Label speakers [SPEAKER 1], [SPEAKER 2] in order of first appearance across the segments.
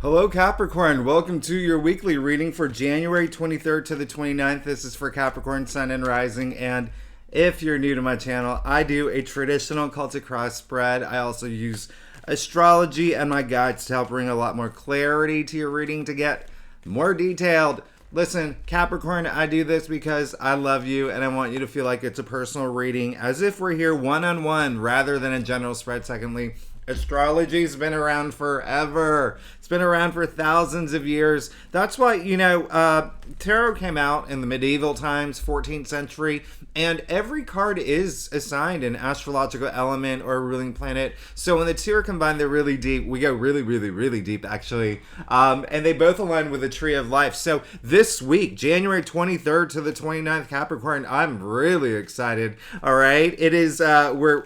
[SPEAKER 1] Hello, Capricorn. Welcome to your weekly reading for January 23rd to the 29th. This is for Capricorn, Sun, and Rising. And if you're new to my channel, I do a traditional Celtic cross spread. I also use astrology and my guides to help bring a lot more clarity to your reading to get more detailed. Listen, Capricorn, I do this because I love you and I want you to feel like it's a personal reading, as if we're here one-on-one rather than a general spread. Secondly, astrology's been around forever. It's been around for thousands of years. That's why, tarot came out in the medieval times, 14th century, and every card is assigned an astrological element or a ruling planet. So when the two are combined, they're really deep. We go really, really, really deep, actually. And they both align with the tree of life. So this week, January 23rd to the 29th, Capricorn, I'm really excited. All right. It is,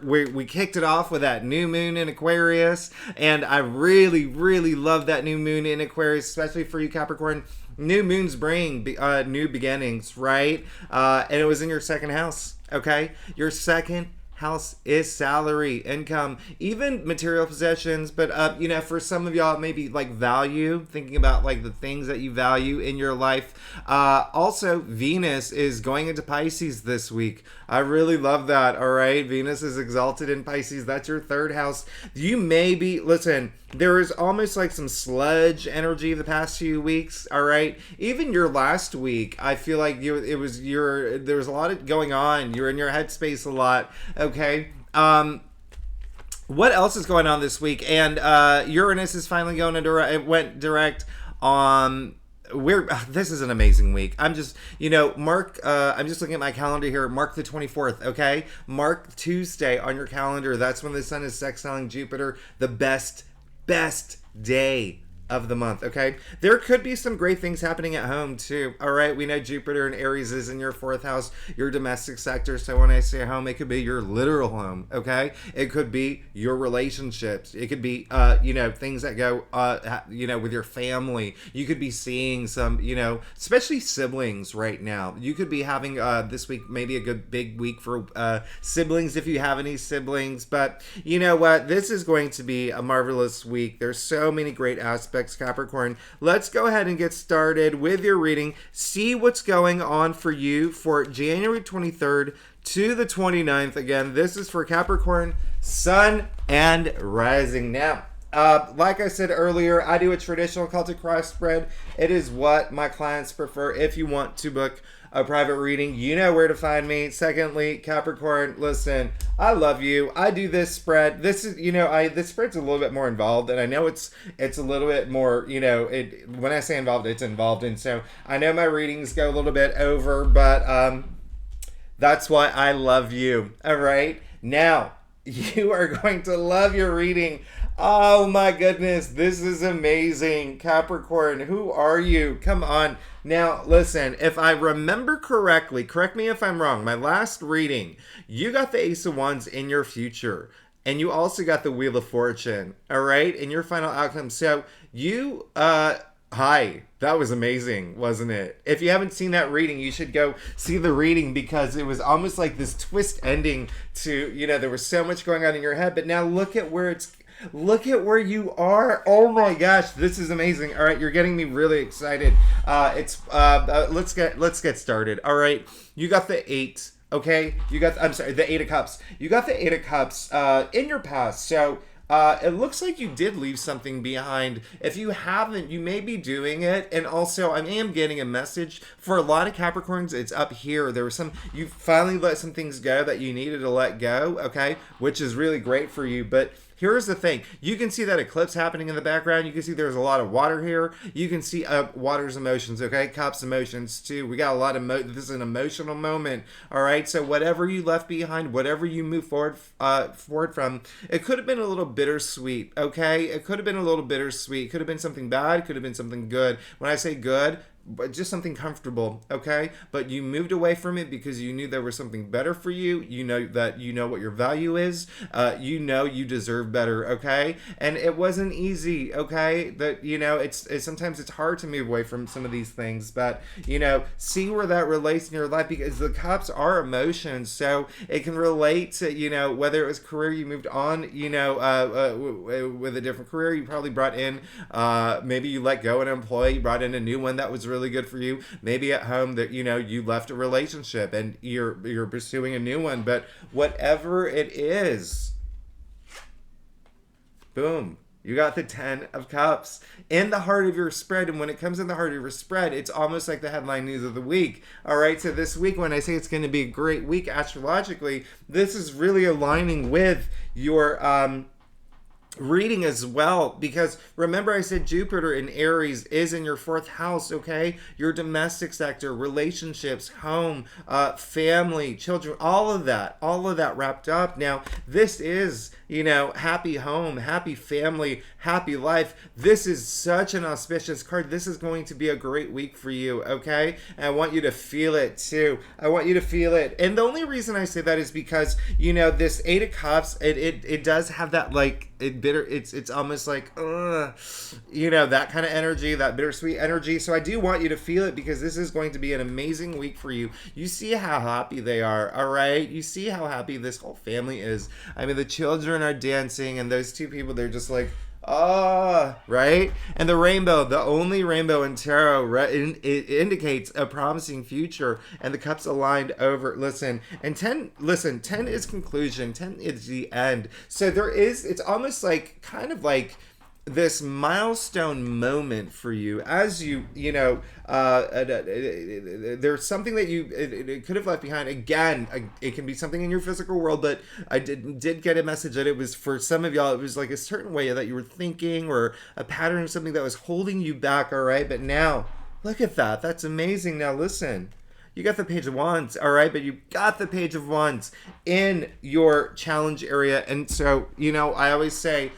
[SPEAKER 1] we kicked it off with that new moon in Aquarius. And I really, really love that new moon in Aquarius, especially for you, Capricorn. New moons bring new beginnings, right? And it was in your second house, okay? Your second house is salary, income, even material possessions. But, for some of y'all, maybe like value, thinking about like the things that you value in your life. Also, Venus is going into Pisces this week. I really love that, all right? Venus is exalted in Pisces. That's your third house. You may be, listen, there is almost like some sludge energy the past few weeks, all right? Even your last week, I feel like there was a lot going on. You're in your headspace a lot, okay? What else is going on this week? And Uranus is finally going it went direct on... this is an amazing week. I'm just, mark, I'm just looking at my calendar here. Mark the 24th, okay? Mark Tuesday on your calendar. That's when the sun is sextiling Jupiter. The best day of the month, okay? There could be some great things happening at home too, all right? We know Jupiter and Aries is in your fourth house, your domestic sector. So when I say home, it could be your literal home, okay? It could be your relationships. It could be, things that go, with your family. You could be seeing some, especially siblings right now. You could be having this week maybe a good big week for siblings if you have any siblings. But you know what? This is going to be a marvelous week. There's so many great aspects, Capricorn. Let's go ahead and get started with your reading. See what's going on for you for January 23rd to the 29th. Again, this is for Capricorn, Sun, and Rising. Now, like I said earlier, I do a traditional Celtic cross spread. It is what my clients prefer. If you want to book a private reading, you know where to find me. Secondly, Capricorn, listen, I love you. I do this spread. This is, this spread's a little bit more involved, and I know it's a little bit more, when I say involved, it's involved. And so I know my readings go a little bit over, but that's why I love you. All right. Now, you are going to love your reading. Oh my goodness, this is amazing. Capricorn, who are you? Come on. Now, listen, if I remember correctly, correct me if I'm wrong, my last reading, you got the Ace of Wands in your future. And you also got the Wheel of Fortune, all right, in your final outcome. So you, hi, that was amazing, wasn't it? If you haven't seen that reading, you should go see the reading, because it was almost like this twist ending to, there was so much going on in your head. But now look at where you are. Oh my gosh, this is amazing. All right, you're getting me really excited. Let's get started. All right, you got the 8. Okay, the 8 of Cups. You got the 8 of Cups in your past. So it looks like you did leave something behind. If you haven't, you may be doing it. And also, I am getting a message for a lot of Capricorns. It's up here. You finally let some things go that you needed to let go, okay? Which is really great for you. But here's the thing. You can see that eclipse happening in the background. You can see there's a lot of water here. You can see water's emotions, okay? Cups emotions too. We got a lot of this is an emotional moment, all right? So whatever you left behind, whatever you move forward from, it could have been a little bittersweet, okay? It could have been a little bittersweet. It could have been something bad. It could have been something good. When I say good, just something comfortable, okay? But you moved away from it because you knew there was something better for you. You know that you know what your value is. You know you deserve better, okay? And it wasn't easy, okay? That it's sometimes it's hard to move away from some of these things, but see where that relates in your life, because the cups are emotions, so it can relate to whether it was career, you moved on, with a different career, you probably brought in maybe you let go an employee, you brought in a new one that was really good for you. Maybe at home that you left a relationship and you're pursuing a new one. But whatever it is, boom, you got the 10 of Cups in the heart of your spread. And when it comes in the heart of your spread, it's almost like the headline news of the week. All right, so this week, when I say it's going to be a great week astrologically, this is really aligning with your reading as well, because remember I said Jupiter in Aries is in your 4th house, okay? Your domestic sector, relationships, home, family, children, all of that wrapped up. Now, this is, happy home, happy family, happy life. This is such an auspicious card. This is going to be a great week for you, okay? And I want you to feel it too. I want you to feel it. And the only reason I say that is because, this 8 of Cups, it does have that, like, it's almost like that kind of energy, that bittersweet energy. So I do want you to feel it, because this is going to be an amazing week for you. You see how happy they are, all right? You see how happy this whole family is. I mean, the children are dancing, and those two people, they're just like, right? And the rainbow, the only rainbow in tarot, it indicates a promising future, and the cups aligned over. Listen, 10 is conclusion, 10 is the end. So it's almost like, kind of like this milestone moment for you, as there's something that it could have left behind. Again, it can be something in your physical world, but I did get a message that it was, for some of y'all, it was like a certain way that you were thinking, or a pattern of something that was holding you back, all right? But now, look at that. That's amazing. Now listen. You got the Page of Wands, all right? But you got the Page of Wands in your challenge area. And so, I always say,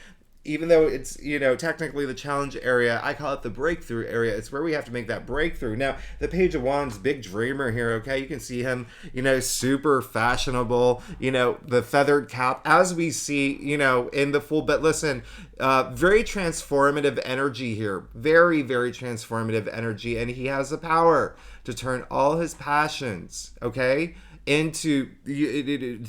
[SPEAKER 1] even though it's, technically the challenge area, I call it the breakthrough area. It's where we have to make that breakthrough. Now, the Page of Wands, big dreamer here, okay? You can see him, super fashionable, the feathered cap, as we see, in the full. But listen, very transformative energy here. Very, very transformative energy. And he has the power to turn all his passions, okay, to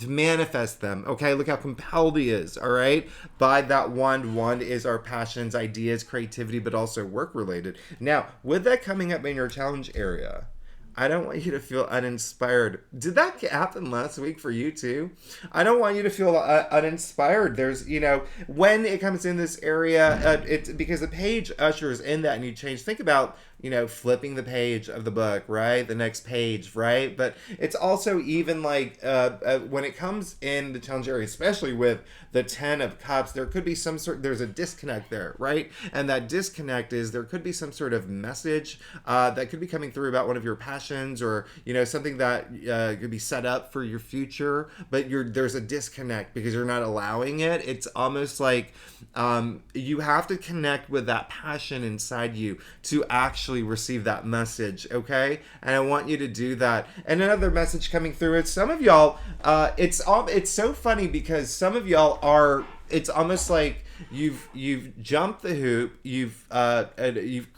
[SPEAKER 1] manifest them, okay? Look how compelled he is, all right? By that wand. Wand is our passions, ideas, creativity, but also work related. Now, with that coming up in your challenge area, I don't want you to feel uninspired. Did that happen last week for you too? I don't want you to feel uninspired. There's, when it comes in this area, it's because the page ushers in that, and you change. Think about, flipping the page of the book, right? The next page, right? But it's also even like when it comes in the challenge area, especially with the 10 of Cups, there could be there's a disconnect there, right? And that disconnect is, there could be some sort of message that could be coming through about one of your passions, or, something that could be set up for your future, but there's a disconnect because you're not allowing it. It's almost like you have to connect with that passion inside you to actually receive that message, okay? And I want you to do that. And another message coming through is, some of y'all, it's so funny, because some of y'all it's almost like you've jumped the hoop, you've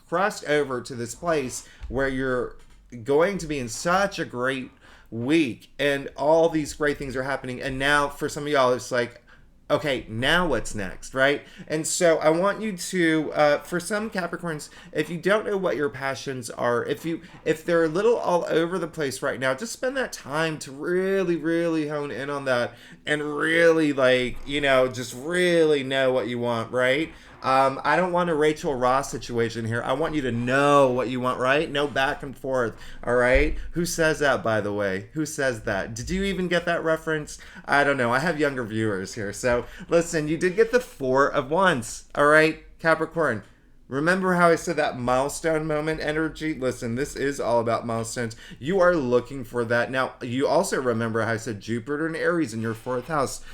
[SPEAKER 1] crossed over to this place where you're going to be in such a great week, and all these great things are happening, and now for some of y'all it's like, okay, now what's next, right? And so I want you to, for some Capricorns, if you don't know what your passions are, if they're a little all over the place right now, just spend that time to really, really hone in on that, and really, just really know what you want, right? I don't want a Rachel Ross situation here. I want you to know what you want, right? No back and forth, all right? Who says that, by the way? Who says that? Did you even get that reference? I don't know. I have younger viewers here. So, listen, you did get the 4 of Wands, all right, Capricorn? Remember how I said that milestone moment energy? Listen, this is all about milestones. You are looking for that. Now, you also remember how I said Jupiter and Aries in your 4th house.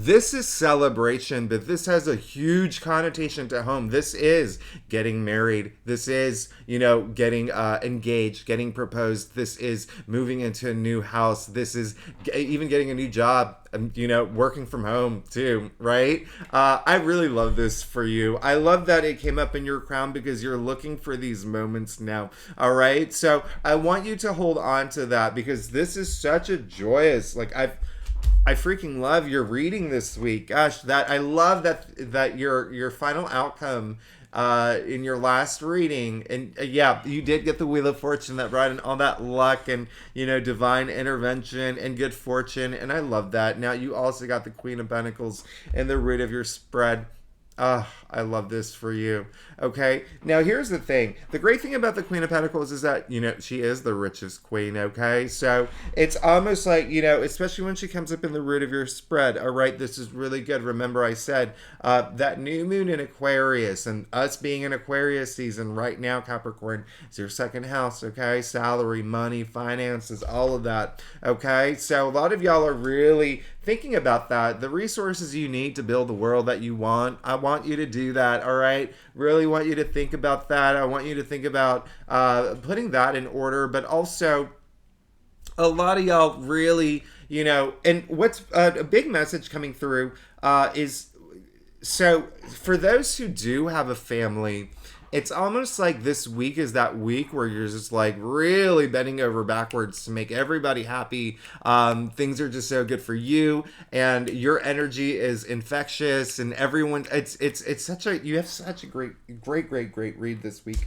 [SPEAKER 1] This is celebration, but this has a huge connotation to home. This is getting married. This is, getting engaged, getting proposed. This is moving into a new house. This is even getting a new job, working from home too, right? I really love this for you. I love that it came up in your crown because you're looking for these moments now, all right? So I want you to hold on to that because this is such a joyous, I freaking love your reading this week. Gosh, that I love that your final outcome in your last reading, and yeah, you did get the Wheel of Fortune that brought in all that luck and divine intervention and good fortune, and I love that. Now you also got the Queen of Pentacles in the root of your spread. I love this for you. Okay, now here's the thing. The great thing about the Queen of Pentacles is that, she is the richest queen, okay? So it's almost like, especially when she comes up in the root of your spread, all right, this is really good. Remember I said that new moon in Aquarius and us being in Aquarius season right now, Capricorn, is your second house, okay? Salary, money, finances, all of that, okay? So a lot of y'all are really thinking about that, the resources you need to build the world that you want. I want you to do that, all right? Really want you to think about that. I want you to think about putting that in order, but also a lot of y'all really, and what's a big message coming through is, so for those who do have a family, it's almost like this week is that week where you're just like really bending over backwards to make everybody happy. Things are just so good for you, and your energy is infectious, and everyone. It's such a you have such a great read this week.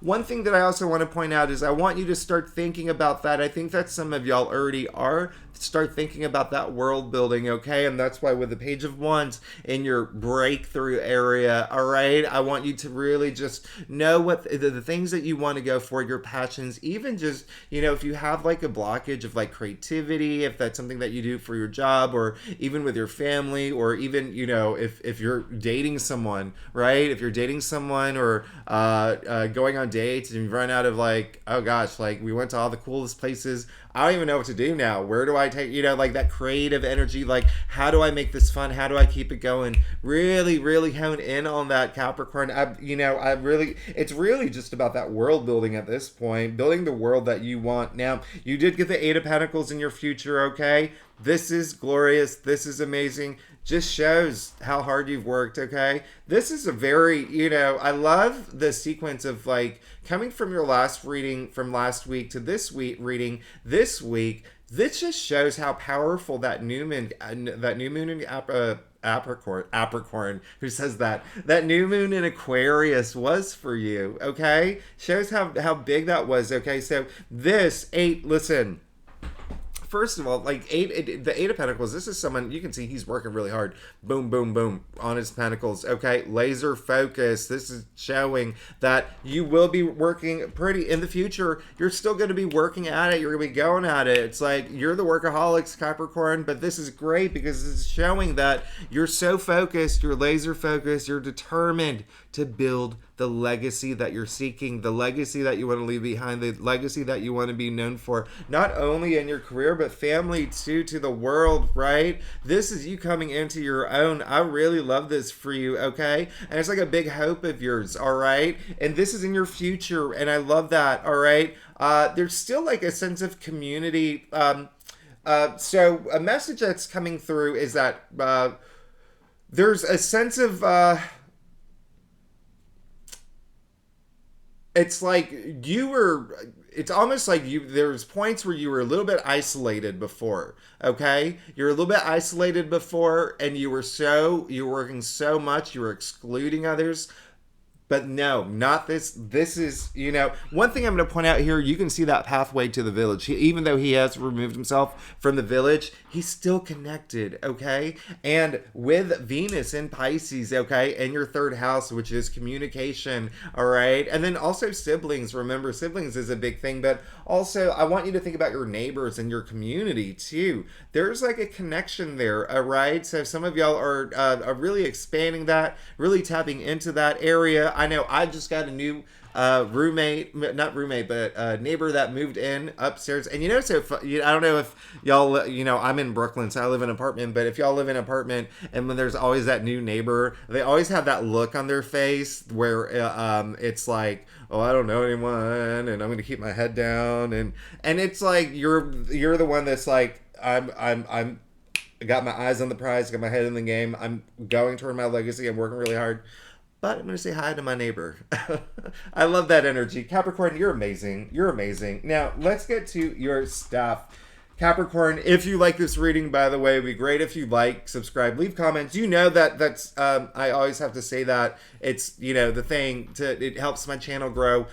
[SPEAKER 1] One thing that I also want to point out is I want you to start thinking about that. I think that some of y'all already are. Start thinking about that world building, okay? And that's why with the Page of Wands in your breakthrough area, all right? I want you to really just know what the things that you want to go for, your passions, even just, if you have like a blockage of like creativity, if that's something that you do for your job or even with your family, or even, if you're dating someone, right? If you're dating someone or going on dates and you run out of like, oh gosh, like we went to all the coolest places, I don't even know what to do now. Where do I take, like that creative energy? Like, how do I make this fun? How do I keep it going? Really, really hone in on that, Capricorn. It's really just about that world building at this point, building the world that you want. Now, you did get the Eight of Pentacles in your future, okay? This is glorious. This is amazing. Just shows how hard you've worked, okay? This is a very, I love the sequence of like coming from your last reading from last week to this week reading this week. This just shows how powerful that new moon in Capricorn, who says that new moon in Aquarius was for you, okay? Shows how big that was, okay? So this 8, listen. First of all, like the Eight of Pentacles, this is someone, you can see he's working really hard. Boom, boom, boom on his pentacles. Okay, laser focus. This is showing that you will be working pretty in the future. You're still going to be working at it. You're going to be going at it. It's like you're the workaholics, Capricorn, but this is great because it's showing that you're so focused, you're laser focused, you're determined to build the legacy that you're seeking, the legacy that you want to leave behind, the legacy that you want to be known for, not only in your career, but family too, to the world, right? This is you coming into your own. I really love this for you, okay? And it's like a big hope of yours, all right? And this is in your future, and I love that, all right? There's still like a sense of community. So a message that's coming through is that there's a sense of... it's like it's almost like there's points where you were a little bit isolated before, okay? You're a little bit isolated before, and you were working so much, you were excluding others. But no, not this. This is, one thing I'm going to point out here, you can see that pathway to the village. Even though he has removed himself from the village, he's still connected, okay? And with Venus in Pisces, okay, in your third house, which is communication, all right? And then also siblings. Remember, siblings is a big thing, but also I want you to think about your neighbors and your community too. There's like a connection there, all right? So some of y'all are really expanding that, really tapping into that area. I know I just got a new roommate, not roommate, but neighbor that moved in upstairs. And so I don't know if y'all, I'm in Brooklyn, so I live in an apartment. But if y'all live in an apartment, and when there's always that new neighbor, they always have that look on their face where it's like, oh, I don't know anyone, and I'm gonna keep my head down, and it's like you're the one that's like, I'm I got my eyes on the prize, got my head in the game. I'm going toward my legacy. I'm working really hard. But I'm going to say hi to my neighbor. I love that energy. Capricorn, you're amazing. You're amazing. Now, let's get to your stuff. Capricorn, if you like this reading, by the way, it'd be great if you like, subscribe, leave comments. You know that's I always have to say that. It's, the thing it helps my channel grow.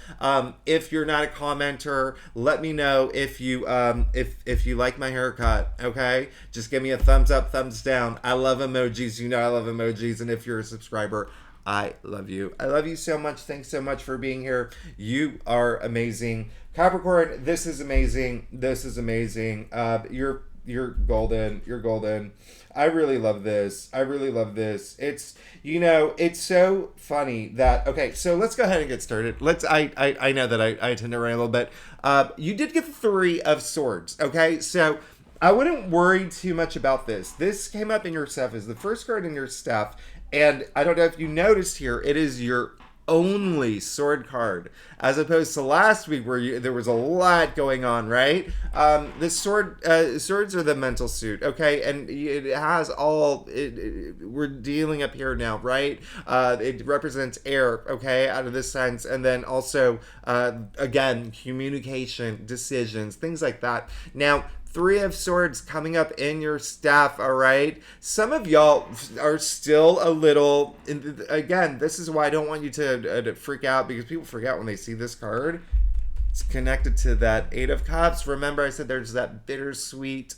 [SPEAKER 1] If you're not a commenter, let me know if you like my haircut, okay? Just give me a thumbs up, thumbs down. I love emojis. I love emojis. And if you're a subscriber, I love you. I love you so much. Thanks so much for being here. You are amazing. Capricorn, this is amazing. This is amazing. You're golden. You're golden. I really love this. I really love this. It's it's so funny that okay, so let's go ahead and get started. I know that I tend to rant a little bit. You did get the 3 of Swords, okay? So I wouldn't worry too much about this. This came up in your stuff as the first card in your stuff. And I don't know if you noticed here, it is your only sword card, as opposed to last week where there was a lot going on, right? The swords are the mental suit, okay? And it has all, we're dealing up here now, right? It represents air, okay, out of this sense. And then also, again, communication, decisions, things like that. Now, 3 of Swords coming up in your staff, all right? Some of y'all are still a little, again, this is why I don't want you to freak out, because people freak out when they see this card. It's connected to that 8 of Cups. Remember I said there's that bittersweet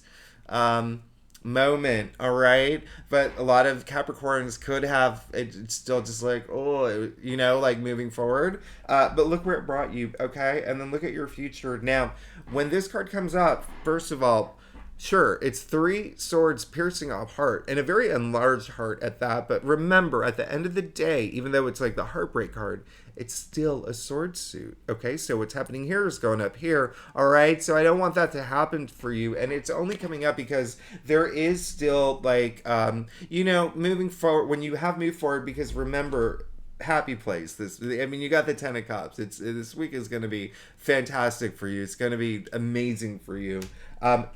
[SPEAKER 1] moment, all right? But a lot of Capricorns could have, it's still just like, oh, like moving forward. But look where it brought you, okay? And then look at your future. Now, when this card comes up, first of all, sure, it's 3 swords piercing a heart, and a very enlarged heart at that. But remember, at the end of the day, even though it's like the heartbreak card, it's still a sword suit, okay? So what's happening here is going up here, all right? So I don't want that to happen for you, and it's only coming up because there is still, like, moving forward, when you have moved forward, because remember, happy place. You got the 10 of Cups. This week is going to be fantastic for you. It's going to be amazing for you.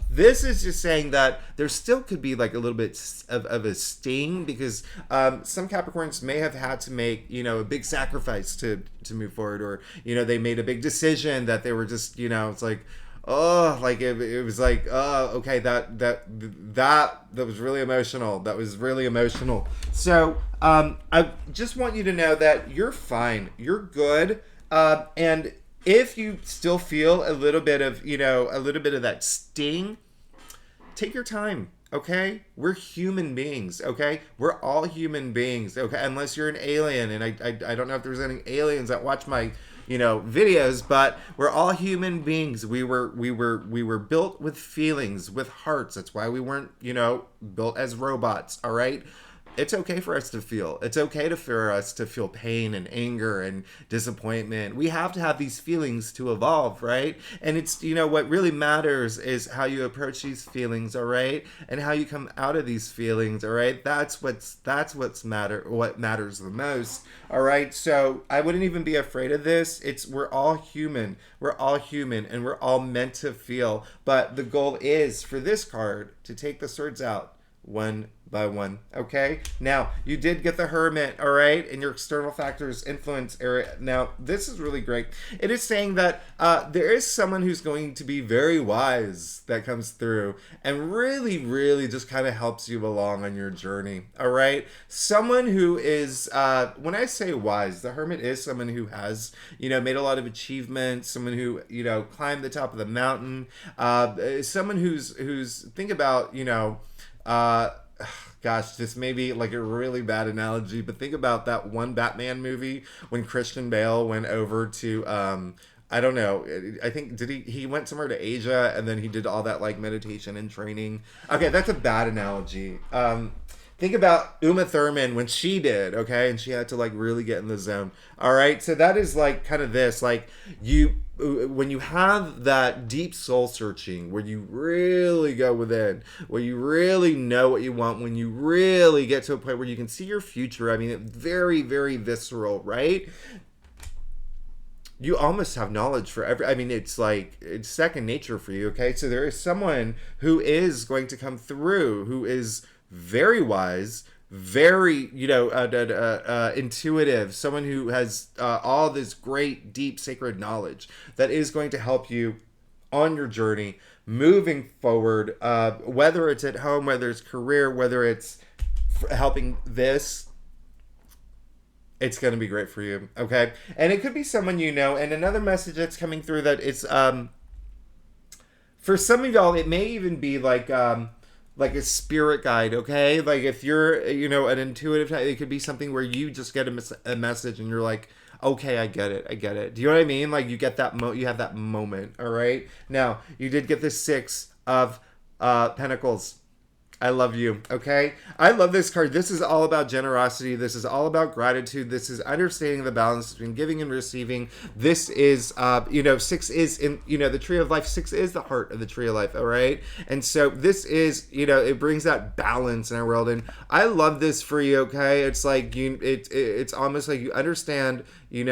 [SPEAKER 1] This is just saying that there still could be like a little bit of a sting, because some Capricorns may have had to make a big sacrifice to move forward, or they made a big decision that they were just it's like, oh, like it was like, oh, okay, that was really emotional. That was really emotional. So I just want you to know that you're fine. You're good. And if you still feel a little bit of that sting, take your time. Okay, we're human beings. Okay, we're all human beings. Okay, unless you're an alien, and I don't know if there's any aliens that watch my videos, but we're all human beings. We were built with feelings, with hearts. That's why we weren't built as robots. All right. It's okay for us to feel. It's okay for us to feel pain and anger and disappointment. We have to have these feelings to evolve, right? And it's, what really matters is how you approach these feelings, all right? And how you come out of these feelings, all right? What matters the most, all right? So I wouldn't even be afraid of this. We're all human. We're all human, and we're all meant to feel. But the goal is for this card to take the swords out one by one, okay? Now, you did get the Hermit, all right, in your external factors influence area. Now, this is really great. It is saying that there is someone who's going to be very wise that comes through and really, really just kind of helps you along on your journey, all right? Someone who is, when I say wise, the Hermit is someone who has, made a lot of achievements, someone who, climbed the top of the mountain, someone who's think about, gosh, this may be like a really bad analogy, but think about that one Batman movie when Christian Bale went over to, I don't know, I think, he went somewhere to Asia, and then he did all that like meditation and training. Okay, that's a bad analogy. Think about Uma Thurman when she did, okay, and she had to like really get in the zone. All right, so that is like kind of this, like when you have that deep soul searching, where you really go within, where you really know what you want, when you really get to a point where you can see your future. I mean, very, very visceral, right? You almost have knowledge for every, I mean, it's like it's second nature for you. Okay, so there is someone who is going to come through, who is very wise, very intuitive, someone who has all this great deep sacred knowledge that is going to help you on your journey moving forward, whether it's at home, whether it's career, whether it's helping this, it's going to be great for you. Okay, and it could be someone you know. And another message that's coming through, that it's for some of y'all, it may even be like a spirit guide. Okay, like if you're an intuitive type, it could be something where you just get a message and you're like, okay, I get it. Do you know what I mean? Like you get that you have that moment. All right, now you did get the 6 of Pentacles. I love you, okay? I love this card. This is all about generosity. This is all about gratitude. This is understanding the balance between giving and receiving. This is, 6 is in, the tree of life. 6 is the heart of the tree of life, all right? And so this is, it brings that balance in our world. And I love this for you, okay? It's like, it's almost like you understand, again,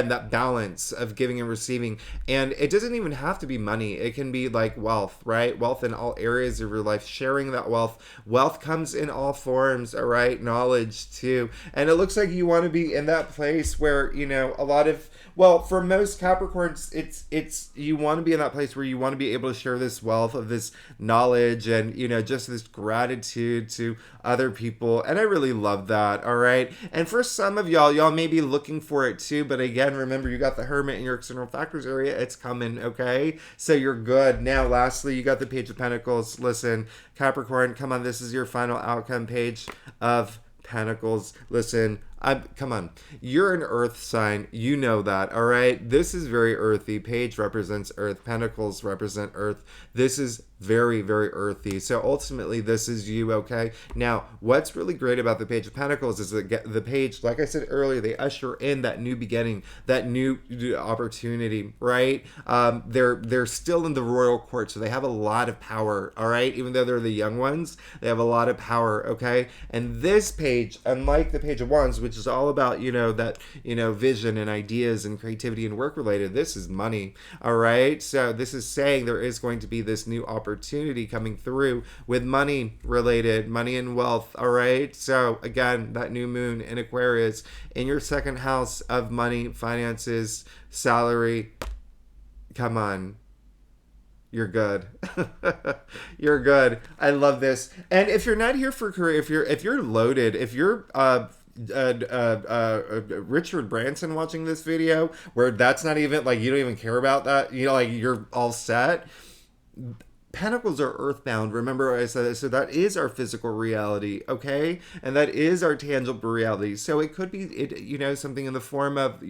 [SPEAKER 1] that balance of giving and receiving. And it doesn't even have to be money. It can be like wealth, right? Wealth in all areas of your life, sharing that wealth. Wealth comes in all forms, all right? Knowledge too. And it looks like you want to be in that place where, a lot of, well, for most Capricorns, it's you want to be in that place where you want to be able to share this wealth of this knowledge and, just this gratitude to other people. And I really love that, all right? And for some of y'all may be looking for it too, but again, remember, you got the Hermit in your external factors area. It's coming, okay? So you're good. Now, lastly, you got the Page of Pentacles. Listen, Capricorn, come on, this is your final outcome page of Pentacles. Listen, come on. You're an earth sign. You know that, all right? This is very earthy. Page represents earth. Pentacles represent earth. This is very, very earthy. So ultimately, this is you, okay? Now, what's really great about the Page of Pentacles is that the page, like I said earlier, they usher in that new beginning, that new opportunity, right? They're still in the royal court, so they have a lot of power, all right? Even though they're the young ones, they have a lot of power, okay? And this page, unlike the Page of Wands, which is all about, vision and ideas and creativity and work related, this is money, all right? So this is saying there is going to be this new opportunity coming through with money related, money and wealth, all right? So again, that new moon in Aquarius in your second house of money, finances, salary. Come on. You're good. You're good. I love this. And if you're not here for career, if you're loaded, if you're Richard Branson watching this video, where that's not even like, you don't even care about that, like you're all set. Pentacles are earthbound. Remember I said that. So that is our physical reality, okay? And that is our tangible reality. So it could be, something in the form of,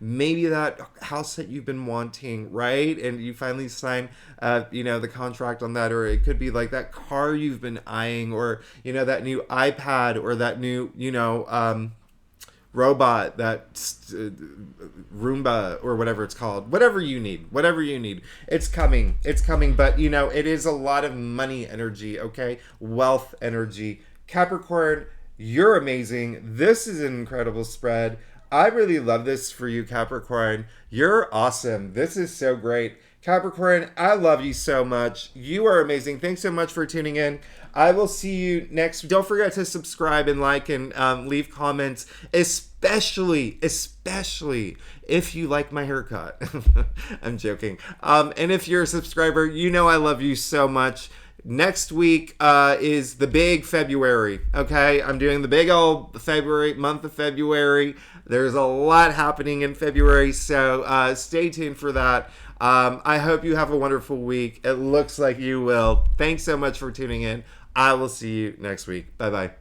[SPEAKER 1] maybe that house that you've been wanting, right? And you finally sign, the contract on that. Or it could be like that car you've been eyeing, or, that new iPad, or that new, robot, that Roomba, or whatever it's called, whatever you need, it's coming, but it is a lot of money energy, okay? Wealth energy. Capricorn, you're amazing. This is an incredible spread. I really love this for you, Capricorn. You're awesome. This is so great. Capricorn, I love you so much. You are amazing. Thanks so much for tuning in. I will see you next. Don't forget to subscribe and like and leave comments, especially if you like my haircut. I'm joking. And if you're a subscriber, I love you so much. Next week is the big February, okay? I'm doing the big old month of February. There's a lot happening in February, so stay tuned for that. I hope you have a wonderful week. It looks like you will. Thanks so much for tuning in. I will see you next week. Bye-bye.